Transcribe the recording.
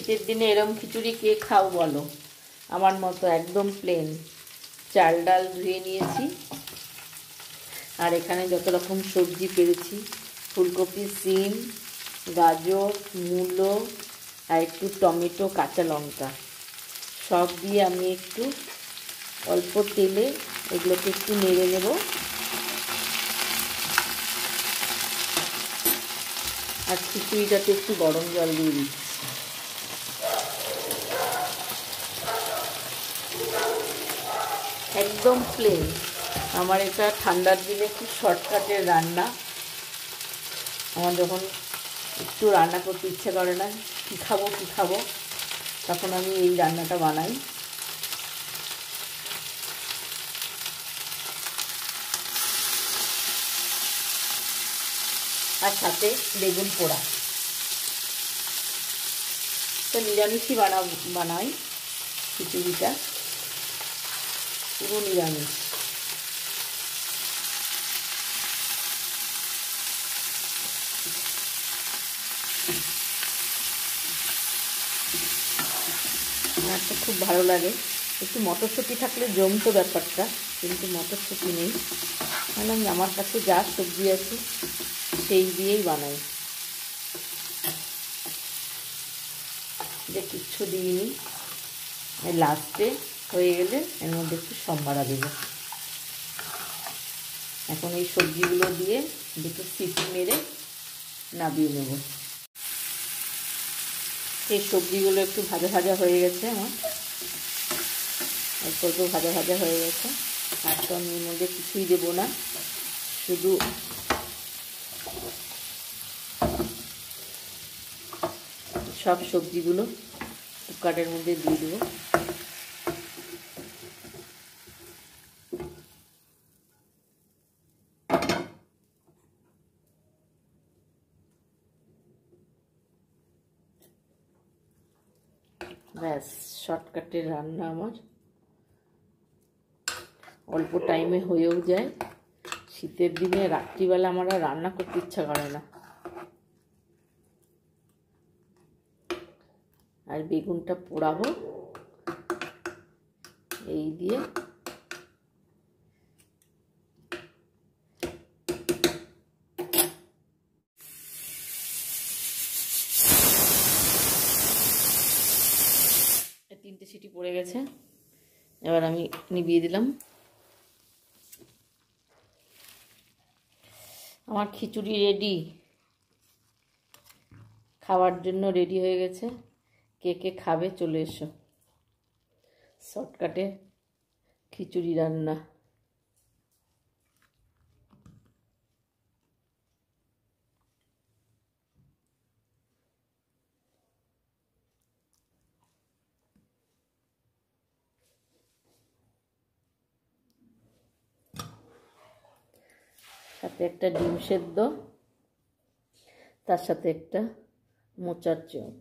শীতের দিনে এরম খিচুড়ি কে খাও বলো? আমার মতো একদম প্লেন। চাল ডাল ধুয়ে নিয়েছি, আর এখানে যত রকম সবজি পেরেছি, ফুলকপি, সিম, গাজর, মূলো আর একটু টমেটো, কাঁচা লঙ্কা সব দিয়ে আমি একটু অল্প তেলে এগুলোকে একটু নেড়ে নেব। আর খিচুড়িটাতে একটু গরম জল দিয়ে দিচ্ছি। একদম প্লেন। আমার এটা ঠান্ডার দিনে খুব শর্টকাটের রান্না। আমার যখন একটু রান্না করতে ইচ্ছে করে না, কী খাবো, তখন আমি এই রান্নাটা বানাই। আর সাথে বেগুন পোড়া। তো নিরামিষই বানাই খিচুড়িটা, পুরো নিরামিষ। আমার তো খুব ভালো লাগে। একটু মটরশুঁটি থাকলে জমতো ব্যাপারটা, কিন্তু মটরশুঁটি নেই। মানে আমার কাছে যা সবজি আছে সেই দিয়েই বানাই, যে কিচ্ছু দিইনি। লাস্টে হয়ে গেলে এর মধ্যে একটু সম্বারা দেব। এখন এই সবজিগুলো দিয়ে দুটো সিটি মেরে নামিয়ে নেব। এই সবজিগুলো একটু ভাজা ভাজা হয়ে গেছে, আমার অল্প অল্প ভাজা ভাজা হয়ে গেছে। আর তো আমি এর মধ্যে কিছুই দেবো না, শুধু সব সবজিগুলো কুকারের মধ্যে দিয়ে দেবো। ব্যাস, শর্টকাটের রান্না আমার, অল্প টাইমে হয়েও যায়। শীতের দিনে রাত্রিবেলা আমার আর রান্না করতে ইচ্ছা করে না। আর বেগুনটা পোড়াবো এই দিয়ে। তিনটে সিটি পড়ে গেছে, এবার আমি নিভিয়ে দিলাম। আমার খিচুড়ি রেডি, খাওয়ার জন্য রেডি হয়ে গেছে। কে কে খাবে চলে এসো। শর্টকাটে খিচুড়ি রান্না। সাথে একটা ডিম সেদ্ধ, তার সাথে একটা মোচার চপ।